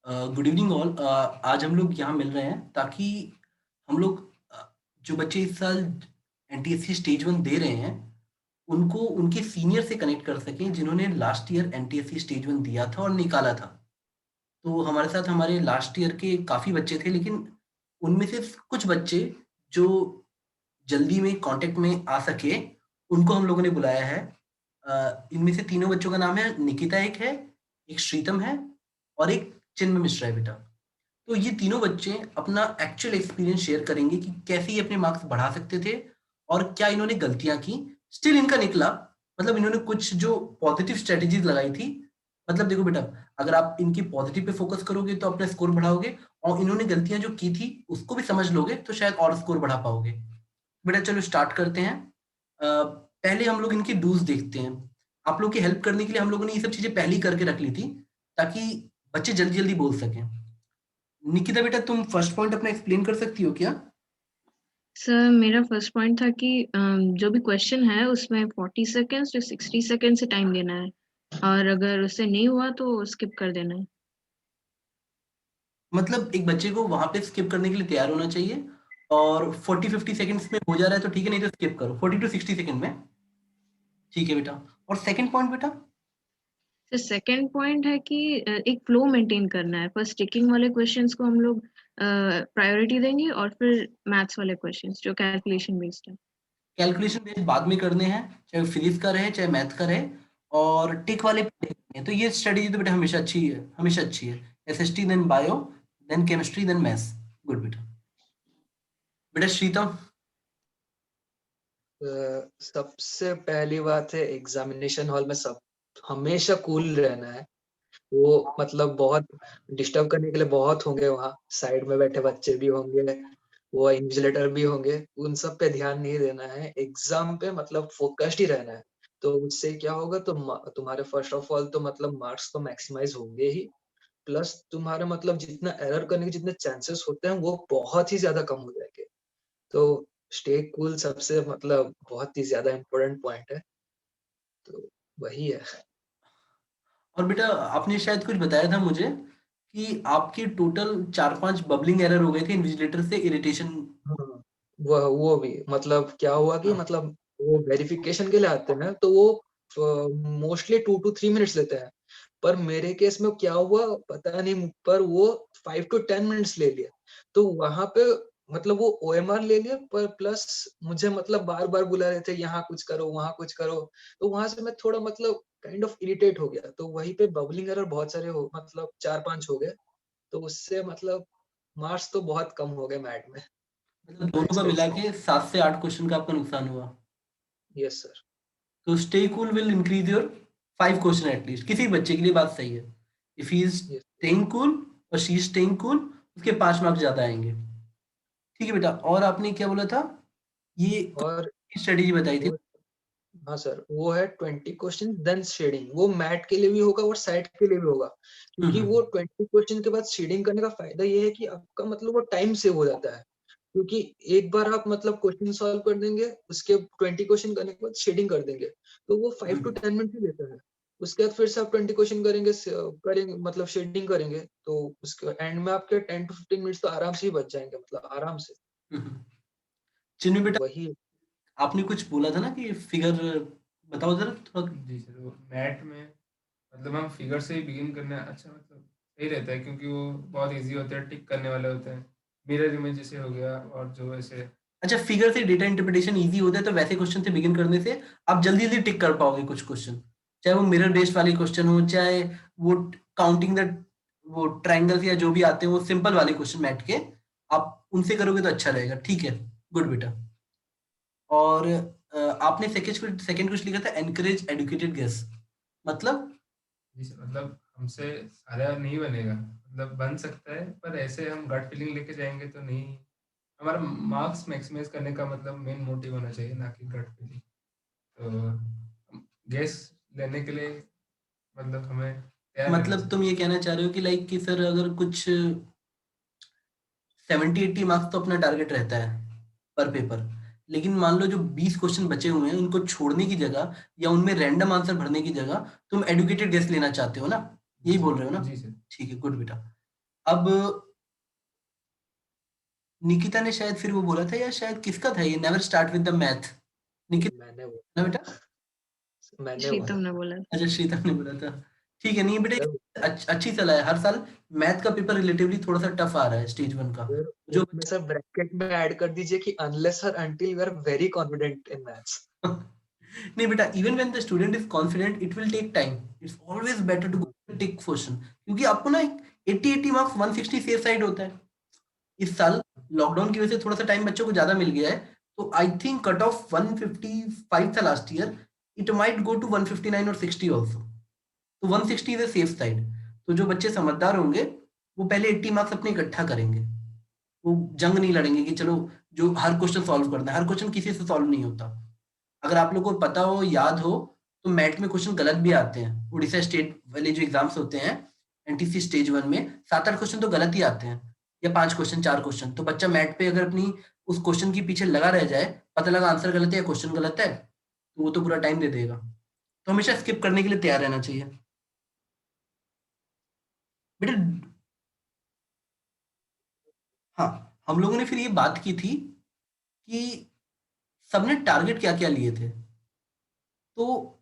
Good evening all. आज हम लोग यहाँ मिल रहे हैं ताकि हम लोग जो बच्चे इस साल एनटीएससी स्टेज वन दे रहे हैं उनको उनके सीनियर से कनेक्ट कर सकें जिन्होंने last year NTSC stage one दिया था और निकाला था। तो हमारे साथ हमारे लास्ट ईयर के काफ़ी बच्चे थे, लेकिन उनमें से कुछ बच्चे जो जल्दी में कांटेक्ट में आ सके उनको हम लोगों ने बुलाया है। इनमें से तीनों बच्चों का नाम है, निकिता एक है, एक श्रीतम है और एक चिन्मय मिश्रा है बेटा। तो ये तीनों बच्चे अपना एक्चुअल एक्सपीरियंस शेयर करेंगे कि कैसे ये अपने मार्क्स बढ़ा सकते थे और क्या इन्होंने गलतियां की। स्टिल इनका निकला, मतलब इन्होंने कुछ जो पॉजिटिव स्ट्रेटेजीज लगाई थी। मतलब देखो बेटा, अगर आप इनकी पॉजिटिव पे फोकस करोगे तो अपना स्कोर बढ़ाओगे, और इन्होंने गलतियां जो की थी उसको भी समझ लोगे तो शायद और स्कोर बढ़ा पाओगे। बेटा चलो स्टार्ट करते हैं। पहले हम लोग इनके डूज देखते हैं। आप लोग की हेल्प करने के लिए हम लोगों ने ये सब चीजें पहले ही करके रख ली थी ताकि बच्चे जल्दी जल्दी बोल सकें। निकिता बेटा, तुम फर्स्ट पॉइंट अपना एक्सप्लेन कर सकती हो क्या? सर, मेरा फर्स्ट पॉइंट था कि जो भी क्वेश्चन है उसमें 40 सेकेंड्स या 60 सेकेंड से टाइम देना है, और अगर उससे नहीं हुआ तो स्किप कर देना है। मतलब एक बच्चे को वहां पे स्किप करने के लिए तैयार होना चाहिए, और 40-50 सेकंड्स में हो जा रहा है तो ठीक है, नहीं तो स्किप करो 40 to 60 सेकंड में। ठीक है बेटा। और सेकंड पॉइंट बेटा? सर, सेकंड पॉइंट है कि एक फ्लो मेंटेन करना है। फर्स्ट टिकिंग वाले क्वेश्चंस को हम लोग प्रायोरिटी देंगे, और फिर मैथ्स वाले क्वेश्चंस जो कैलकुलेशन बेस्ड है। कैलकुलेशन बेस्ड बाद में करने हैं, चाहे फिजिक्स का रहे चाहे मैथ का रहे, और टिक वाले पहले करने हैं। तो ये स्ट्रेटेजी तो बेटा हमेशा अच्छी है, हमेशा अच्छी है। SST then bio then chemistry then maths. Good बेटा। बेटा श्रीतम। सबसे पहली बात है, एग्जामिनेशन हॉल में सब हमेशा कूल रहना है। वो मतलब बहुत डिस्टर्ब करने के लिए बहुत होंगे वहाँ, साइड में बैठे बच्चे भी होंगे, वो इन्विजिलेटर भी होंगे, उन सब पे ध्यान नहीं देना है। एग्जाम पे मतलब फोकस्ड ही रहना है। तो उससे क्या होगा, तो तुम्हारे फर्स्ट ऑफ ऑल तो मतलब मार्क्स तो मैक्सिमाइज होंगे ही, प्लस तुम्हारे मतलब जितना एरर करने के जितने चांसेस होते हैं वो बहुत ही ज्यादा कम हो जाएंगे। तो स्टे कूल सबसे मतलब बहुत ही ज्यादा इम्पोर्टेंट पॉइंट है। तो वही है। और बेटा आपने शायद कुछ बताया था मुझे कि आपके टोटल 4-5 बबलिंग एरर हो गए थे इन्विजिलेटर से इरिटेशन। हाँ, वो भी मतलब क्या हुआ कि हाँ। मतलब वो वेरिफिकेशन के लिए आते हैं तो वो मोस्टली 2 to 3 मिनट्स लेते हैं। पर मेरे केस में क्या हुआ पता नहीं, पर वो 5 to 10 मिनट्स ले लिया। तो वहां पे मतलब वो ओएमआर ले लिया, पर प्लस मुझे मतलब बार बार बुला रहे थे, यहाँ कुछ करो वहां कुछ करो। तो वहां से मैं थोड़ा मतलब काइंड ऑफ इरिटेट हो गया, तो वहीं पे बबलिंग एरर बहुत सारे हो, मतलब 4-5 हो गए। तो उससे मतलब मार्क्स तो बहुत कम हो गए मैथ में। मतलब माय दोनों का मिला एक्सपेक्टेशन। के 7 से 8 क्वेश्चन का आपका नुकसान हुआ। Yes sir. तो stay cool will increase your 5 question at least. किसी भी बच्चे के लिए बात सही है। If he is yes. Staying cool और शी इज स्टेइंग कूल, उसके 5 मार्क्स ज्यादा आएंगे। ठीक है बेटा, और आपने क्या बोला था? ये और स्ट्रेटेजी बताई थी। वो, हाँ सर, वो है 20 क्वेश्चन देन शेडिंग। वो मैट के लिए भी होगा और साइट के लिए भी होगा, क्योंकि हम्म। वो 20 क्वेश्चन के बाद शेडिंग करने का फायदा ये है कि आपका मतलब वो टाइम सेव हो जाता है। क्योंकि एक बार आप मतलब क्वेश्चन सॉल्व कर देंगे, उसके 20 क्वेश्चन करने के बाद शेडिंग कर देंगे, तो वो 5 to 10 मिनट ही लेता है। उसके बाद फिर से आप 20 क्वेश्चन करेंगे, करेंगे मतलब शेडिंग करेंगे, तो उसके एंड में आपके 10 to 15 मिनट्स तो आराम से ही बच जाएंगे, मतलब आराम से। हम्म। चिन्मय तो बेटा, वही। आपने कुछ बोला था ना कि फिगर बताओ जरा थोड़ा। जी सर, वो मैथ में मतलब हम फिगर से ही बिगिन करना अच्छा मतलब सही रहता है, क्योंकि वो बहुत इजी होते हैं, टिक करने वाले होते हैं। मिरर इमेज जैसे हो गया, और जो ऐसे। अच्छा, फिगर से डेटा इंटरप्रिटेशन इजी होता है, तो वैसे क्वेश्चन से बिगिन करने से आप जल्दी जल्दी टिक कर पाओगे कुछ क्वेश्चन। चाहे वो मिरर बेस्ड वाले क्वेश्चन हो, चाहे वो काउंटिंग द वो ट्राइंगल्स या जो भी आते हैं वो सिंपल वाले क्वेश्चन मैथ के, आप उनसे करोगे तो अच्छा रहेगा। ठीक है, गुड बेटा। और आपने सेकंड कुछ लिखा था, एनकरेज एडुकेटेड गेस। मतलब जी सर, मतलब हमसे सारा नहीं बनेगा, मतलब बन सकता है, पर ऐसे हम गट फीलिंग लेके जाएंगे तो नहीं। हमारा मार्क्स मैक्सिमाइज करने का मतलब मेन मोटिव होना चाहिए, ना कि गट फीलिंग। तो गैस लेने के लिए मतलब हमें तैयार रहना मतलब चाहिए। तुम ये कहना चाह रहे हो कि लाइक कि सर अगर कुछ 70-80 मार्क्स तो अपना टारगेट रहता है पर पेपर, लेकिन मान लो जो 20 क्वेश्चन बचे हुए हैं उनको छोड़ने की जगह या उनमें रैंडम आंसर भरने की जगह तुम एडुकेटेड गेस लेना चाहते हो ना? यही जी। बोल रहे हो ना? जी सर। ठीक है, गुड बेटा। अब निकिता ने शायद फिर वो बोला था, या शायद किसका था ये, never start with the math, Nikita मैंने ना बोला बेटा? मैंने श्रीतम बोला ने बोला था। अच्छा, श्रीतम ने बोला था। ठीक है, नहीं बेटा, मतलब अच्छी सलाह है। हर साल मैथ का पेपर रिलेटिवली थोड़ा सा टफ आ रहा है स्टेज 1 का। फिर जो उसमें सर ब्रैकेट में ऐड कर दीजिए कि अनलेस और until you are very confident in maths. नहीं बेटा, even when the student is confident it will take time. It's always better to go take question, क्योंकि आपको ना 80 मार्क्स 160 सेफ साइड होता है। इस साल लॉकडाउन की वजह से थोड़ा सा टाइम बच्चों को ज्यादा मिल गया है, तो आई थिंक कट ऑफ 155 था last year, it might go to 159 और 60 ऑल्सो। तो 160 इज अ सेफ साइड। तो जो बच्चे समझदार होंगे वो पहले 80 मार्क्स अपने इकट्ठा करेंगे। वो जंग नहीं लड़ेंगे कि चलो जो हर क्वेश्चन सॉल्व करना है। हर क्वेश्चन किसी से सॉल्व नहीं होता। अगर आप लोगों को पता हो, याद हो, तो मैथ में क्वेश्चन गलत भी आते हैं। उड़ीसा स्टेट वाले जो एग्जाम्स होते हैं एनटीसी स्टेज 1 में 7-8 क्वेश्चन तो गलत ही आते हैं, या 5 क्वेश्चन 4 क्वेश्चन। तो बच्चा मैथ पे अगर अपनी उस क्वेश्चन के पीछे लगा रह जाए, पता लगा आंसर गलत है या क्वेश्चन गलत है, तो वो तो पूरा टाइम दे देगा। तो हमेशा स्किप करने के लिए तैयार रहना चाहिए बेटा। हाँ, हम लोगों ने फिर ये बात की थी कि सबने टारगेट क्या क्या लिए थे। तो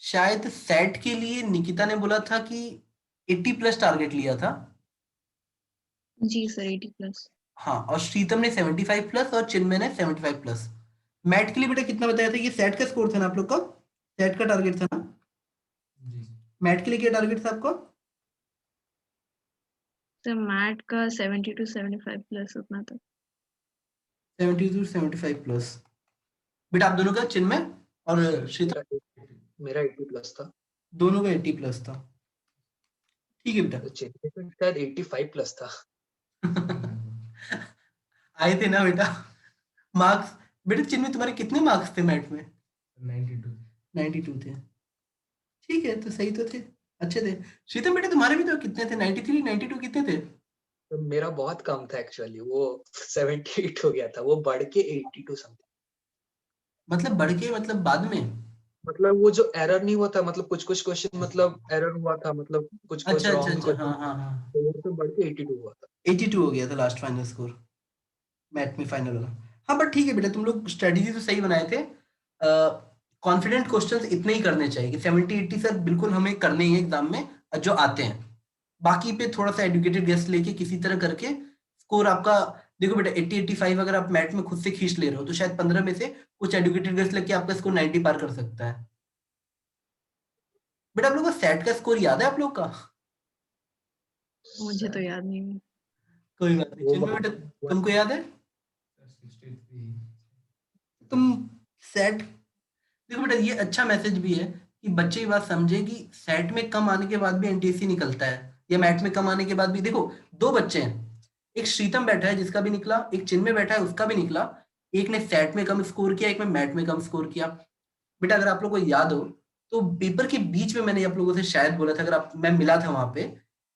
शायद सेट के लिए निकिता ने बोला था कि 80 प्लस टारगेट लिया था। जी सर 80+। हाँ, और श्रीतम ने 75 प्लस और चिन्मय ने 75 प्लस। मैट के लिए बेटा कितना बताया था? ये सेट का स्कोर था ना आप लोग का? सेट का टारगेट था ना? जी मैट के लिए क्या टारगेट था आपका? सर मैट का 70 to 75+ उतना था। 70 to 75 प्लस। बेटा आप दोनों का, चिन्मय और सर श्रीतम, मेरा 80 प्लस था। दोनों का 80 प्लस था। ठीक है बेटा। तो चेन्नई का शायद 85 प्लस था। आए थे ना बेटा मार्क्स। बेटा चिन्मय तुम्हारे कितने मार्क्स थे मैट में? 92 92 थे। ठीक है, तो सही तो थे, अच्छे थे। श्रीतम बेटा तुम्हारे भी तो कितने थे? 93 92 कितने थे? तो मेरा बहुत कम था एक्चुअली, वो 78 हो गया था, वो बढ़ के 82 समथिंग। मतलब बढ़ के, मतलब बाद में? मतलब वो जो एरर नहीं हुआ था, मतलब कुछ क्वेश्चन मतलब एरर हुआ था, मतलब कुछ अच्छा अच्छा रॉन्ग अच्छा, हाँ क्वेश्चन, हाँ हाँ। तो वो तो बढ़ के 82 हुआ था। 82 हो गया था लास्ट फाइनल स्कोर मैथ में, फाइनल वाला। हाँ बट ठीक है बेटा, तुम लोग स्ट्रेटेजी तो सही बनाए थे। कॉन्फिडेंट क्वेश्चंस इतने ही करने चाहिए कि 70-80 सर बिल्कुल हमें करने ही है एग्जाम में, जो आते हैं। बाकी पे थोड़ा सा एडुकेटेड गेस लेके किसी तरह करके स्कोर आपका, देखो बेटा 80-85 अगर आप मैथ में खुद से खींच ले रहे हो, तो शायद 15 में से कुछ एडुकेटेड गेस लेके आपका स्कोर 90 पार कर सकता है। बेटा आप लोग का सेट का स्कोर याद है आप लोग का? मुझे तो याद नहीं है। कोई बात नहीं, वो चिन्मय बेटा तुमको याद है? सर 63 तुम सेट, देखो बेटा ये अच्छा मैसेज भी है कि बच्चे ये बात समझे कि सेट में कम आने के बाद भी एनटीएससी निकलता है, या मैट में कम आने के बाद भी। देखो दो बच्चे हैं, एक श्रीतम बैठा है जिसका भी निकला, एक चिन्मय बैठा है उसका भी निकला। एक ने सेट में कम स्कोर किया, एक में मैट में कम स्कोर किया। बेटा अगर आप लोग को याद हो, तो पेपर के बीच में मैंने आप लोगों से शायद बोला था, अगर आप, मैं मिला था वहां पे,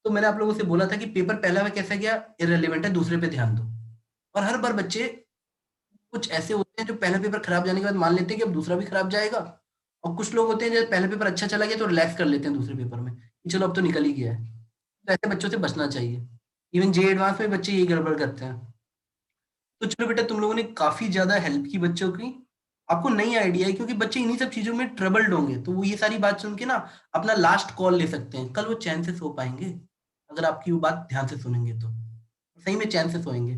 तो मैंने आप लोगों से बोला था कि पेपर पहला में कैसा गया इररिलेवेंट है, दूसरे पे ध्यान दो। और हर बार बच्चे कुछ ऐसे होते हैं जो पहला पेपर खराब जाने के बाद मान लेते हैं कि अब दूसरा भी खराब जाएगा, और कुछ लोग होते हैं जब पहला पेपर अच्छा चला गया तो रिलैक्स कर लेते हैं दूसरे पेपर में कि चलो अब तो निकल ही गया है। तो ऐसे बच्चों से बचना चाहिए। इवन जे एडवांस में बच्चे यही गड़बड़ करते हैं। तो चलो बेटा, तुम लोगों ने काफी ज्यादा हेल्प की बच्चों की। आपको नई आइडिया है, क्योंकि बच्चे इन्हीं सब चीजों में ट्रबल्ड होंगे, तो वो ये सारी बात सुन के ना अपना लास्ट कॉल ले सकते हैं। कल वो चैन से सो पाएंगे, अगर आपकी वो बात ध्यान से सुनेंगे तो सही में चैन से सोएंगे।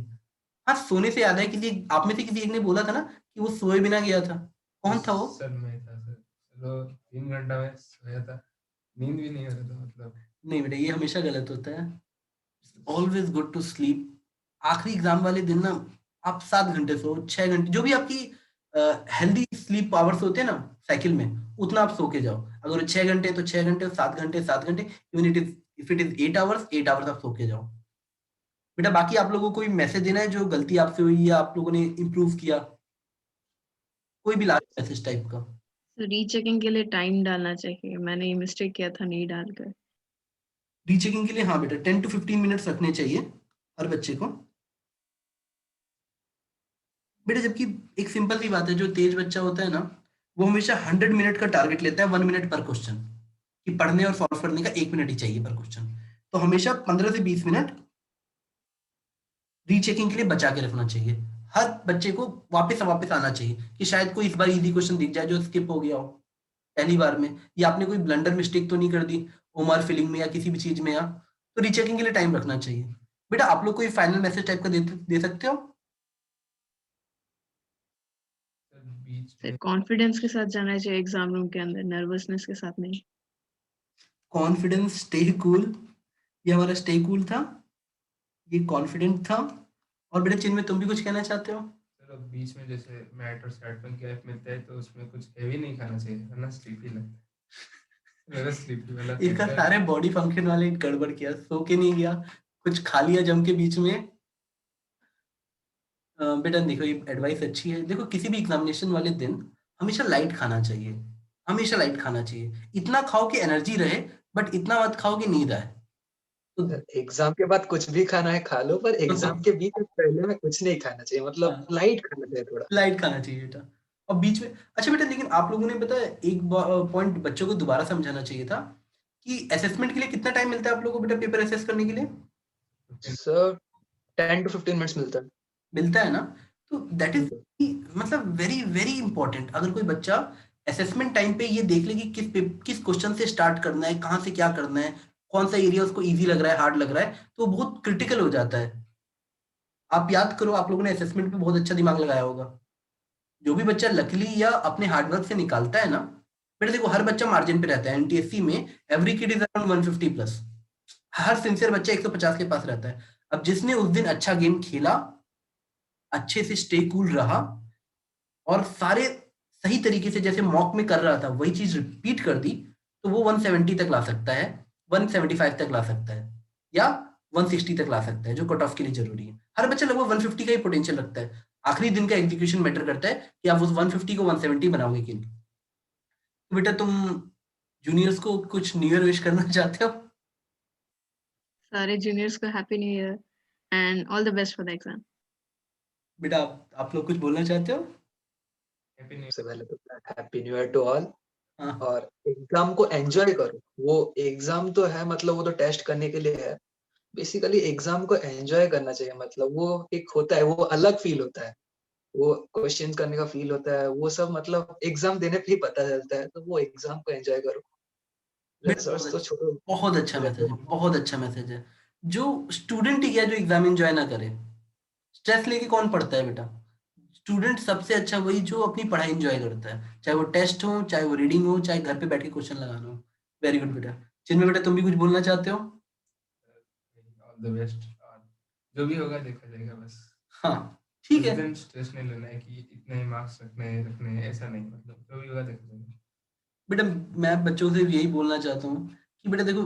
हाँ, सोने से याद है, किसी आप में से किसी एक ने बोला था ना कि वो सोए बिना गया था। कौन था वो? सर मैं था सर। चलो 3 घंटा में सोया था, नींद भी नहीं हो रहा था मतलब। नहीं बेटा, ये हमेशा गलत होता है। Always good to sleep. आखिरी एग्जाम वाले दिन ना आप 7 घंटे सो, 6 घंटे, जो भी आपकी हेल्दी स्लीप आवर्स होते हैं ना साइकिल में, उतना आप सो के जाओ। अगर 6 घंटे तो 6 घंटे, 7 घंटे 7 घंटे, even if it is 8 hours 8 hours आप सो के जाओ। बेटा बाकी आप लोगों को कोई मैसेज देना है जो गलती आपसे हुई या आप लोगों ने इम्प्रूव किया, कोई भी लास्ट मैसेज टाइप का? रीचेकिंग के लिए टाइम डालना चाहिए, मैंने ये मिस्टेक किया था नहीं डालकर। रीचेकिंग के लिए हाँ बेटा 10 to 15 मिनट्स रखने चाहिए हर बच्चे को। बेटा जबकि एक सिंपल सी बात है, जो तेज बच्चा होता है ना, वो हमेशा 100 मिनट का टारगेट लेता है, 1 मिनट पर क्वेश्चन, कि पढ़ने और सॉल्व करने का 1 मिनट ही चाहिए पर क्वेश्चन। तो हमेशा 15 से 20 मिनट रीचेकिंग के लिए बचा के रखना चाहिए। हर बच्चे को वापस वापस आना चाहिए कि शायद कोई इस बार इजी क्वेश्चन दिख जाए जो स्किप हो गया हो पहली बार में, या आपने कोई ब्लंडर मिस्टेक तो नहीं कर दी ओमार फिलिंग में या किसी भी चीज में, या तो रीचेकिंग के लिए टाइम रखना चाहिए। बेटा आप लोग कोई फाइनल मैसेज टाइप का दे सकते हो? सर बीच सर में कॉन्फिडेंस के साथ जाना चाहिए एग्जाम रूम के अंदर, नर्वसनेस के साथ नहीं। कॉन्फिडेंस, स्टे कूल, ये हमारा स्टे कूल था, ये कॉन्फिडेंट था। और बेटा चिन्मय तुम भी कुछ कहना चाहते हो? सर अब बीच में जैसे मैट और स्टार्ट में गैप मिलता है तो उसमें कुछ हैवी नहीं खाना चाहिए वरना स्लीपी लगता है। मेरा स्लीपी वाला इसका फैक्टर सारे बॉडी फंक्शन वाले गड़बड़ किया, सो के नहीं गया, कुछ खा लिया जम के बीच में। बेटा देखो ये एडवाइस अच्छी है। देखो किसी भी एग्जामिनेशन वाले दिन हमेशा लाइट खाना चाहिए, हमेशा लाइट खाना चाहिए। इतना खाओ कि एनर्जी रहे, बट इतना मत खाओ कि नींद आए। तो एग्जाम के बाद कुछ भी खाना है खा लो, पर एग्जाम के बीच में पहले में कुछ नहीं खाना चाहिए, मतलब हाँ, लाइट खाना चाहिए थोड़ा। लाइट खाना चाहिए बेटा। और बीच में अच्छा बेटा, लेकिन आप लोगों ने पता है एक पॉइंट बच्चों को दोबारा समझाना चाहिए था कि असेसमेंट के लिए कितना टाइम मिलता है आप लोगों को बेटा पेपर असेस करने के लिए? सर 10 to 15 मिनट्स मिलता है। मिलता है ना? तो दैट इज मतलब वेरी वेरी इंपॉर्टेंट। अगर कोई बच्चा असेसमेंट टाइम पे ये देख ले कि किस क्वेश्चन से स्टार्ट करना है, कहाँ से क्या करना है, कौन सा एरिया उसको इजी लग रहा है, हार्ड लग रहा है, तो वो बहुत क्रिटिकल हो जाता है। आप याद करो, आप लोगों ने असेसमेंट पे बहुत अच्छा दिमाग लगाया होगा। जो भी बच्चा लकीली या अपने हार्डवर्क से निकालता है ना, बेटा देखो हर बच्चा मार्जिन पे रहता है एनटीएससी में। Every kid is around 150 plus. Her sincere बच्चा 150 के पास रहता है। अब जिसने उस दिन अच्छा गेम खेला, अच्छे से स्टे कूल रहा, और सारे सही तरीके से जैसे मॉक में कर रहा था वही चीज रिपीट कर दी, तो वो 170 तक ला सकता है, 175 तक ला सकता है, या 160 तक ला सकता है, जो कट ऑफ के लिए जरूरी है। हर बच्चा लगभग 150 का ही पोटेंशियल रखता है। आखिरी दिन का एग्जीक्यूशन मैटर करता है कि आप उस 150 को 170 बनाओगे कि नहीं। तो बेटा तुम जूनियर्स को कुछ न्यू ईयर विश करना चाहते हो? सारे जूनियर्स को happy new year and all the best for the exam. बेटा आप लोग कुछ बोलना चाहते हो? हैप्पी न्यू सबसे पहले तो happy new year to all. हाँ, और एग्जाम को एंजॉय करो। वो एग्जाम तो है, मतलब वो तो टेस्ट करने के लिए है। बेसिकली एग्जाम को एंजॉय करना चाहिए, मतलब वो एक होता है, वो अलग फील होता है, वो क्वेश्चन करने का फील होता है, वो सब मतलब एग्जाम देने पे ही पता चलता है। तो वो एग्जाम को एंजॉय करो, बेटा बहुत रिजल्ट्स तो अच्छा, छोड़ो। बहुत अच्छा मैसेज है, बहुत अच्छा मैसेज है। जो स्टूडेंट ही है जो एग्जाम एंजॉय ना करे, स्ट्रेस लेके कौन पढ़ता है बेटा? स्टूडेंट सबसे अच्छा वही जो अपनी पढ़ाई एंजॉय करता है, चाहे वो टेस्ट हो, चाहे वो रीडिंग हो, चाहे घर पे बैठ के क्वेश्चन लगाना हो। वेरी गुड बेटा। चिन्मय बेटा तुम भी कुछ बोलना चाहते हो? All the best. जो भी होगा देखा जाएगा बस। हाँ ठीक उस है दिन स्ट्रेस नहीं लेना है कि इतने ही मार्क्स रखने हैं, ऐसा नहीं, मतलब जो भी होगा देखा जाएगा। बेटा। मैं बच्चों से यही बोलना चाहता हूँ कि बेटा देखो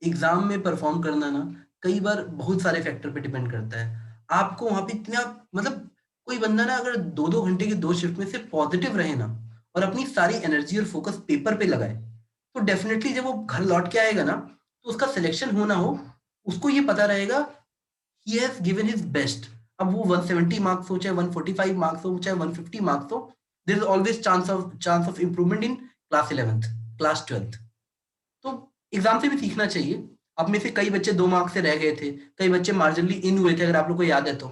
एग्जाम में परफॉर्म करना ना कई बार बहुत सारे फैक्टर पे डिपेंड करता है। आपको वहां पे इतना मतलब कोई बंदा ना अगर 2-2 घंटे की 2 शिफ्ट में से पॉजिटिव रहे ना, और अपनी सारी एनर्जी और फोकस पेपर पे लगाए, तो डेफिनेटली जब वो घर लौट के आएगा ना, तो उसका सिलेक्शन हो ना हो, उसको ये पता रहेगा he has given his best. अब वो 170 मार्क्स हो, चाहे 145 मार्क्स हो, चाहे 150 मार्क्स हो, there is always chance of improvement in class 11th, class 12th। तो एग्जाम से भी सीखना चाहिए। अब में से कई बच्चे 2 मार्क्स से रह गए थे, कई बच्चे मार्जिनली इन हुए थे, अगर आप लोग को याद है तो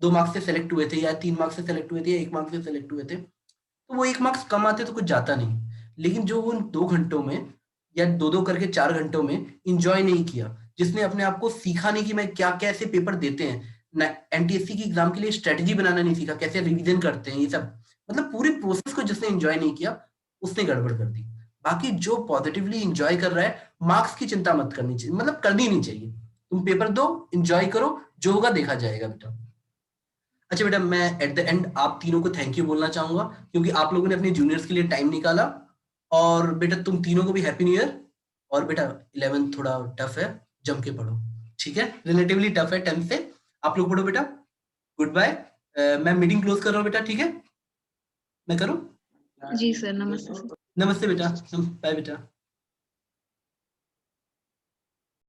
2 मार्क्स से सेलेक्ट हुए थे, या 3 मार्क्स से सेलेक्ट हुए थे, या 1 मार्क्स से सेलेक्ट हुए थे। तो वो 1 मार्क्स कम आते तो कुछ जाता नहीं, लेकिन जो वो उन 2 घंटों में या 2-2 करके 4 घंटों में इंजॉय नहीं किया, जिसने अपने आप को सीखा नहीं कि मैं क्या कैसे पेपर देते हैं ना, एनटीएससी की एग्जाम के लिए स्ट्रेटेजी बनाना नहीं सीखा, कैसे रिवीजन करते हैं, ये सब मतलब पूरे प्रोसेस को जिसने एंजॉय नहीं किया, उसने गड़बड़ कर दी। बाकी जो पॉजिटिवली एंजॉय कर रहा है, मार्क्स की चिंता मत करनी चाहिए, मतलब करनी नहीं चाहिए। तुम पेपर दो, एंजॉय करो, जो होगा देखा जाएगा बेटा। अच्छा बेटा, मैं एट द एंड आप तीनों को थैंक यू बोलना चाहूंगा, क्योंकि आप लोगों ने अपने जूनियर्स के लिए टाइम निकाला। और बेटा तुम तीनों को भी हैप्पी न्यू ईयर। और बेटा 11th थोड़ा टफ है, जम के पढ़ो, ठीक है? रिलेटिवली टफ है 10th से। आप लोग पढ़ो बेटा। Good bye. मैं मीटिंग क्लोज कर रहा हूँ बेटा, ठीक है? मैं करूँ? जी सर, नमस्ते सर। नमस्ते बेटा, बाय बेटा।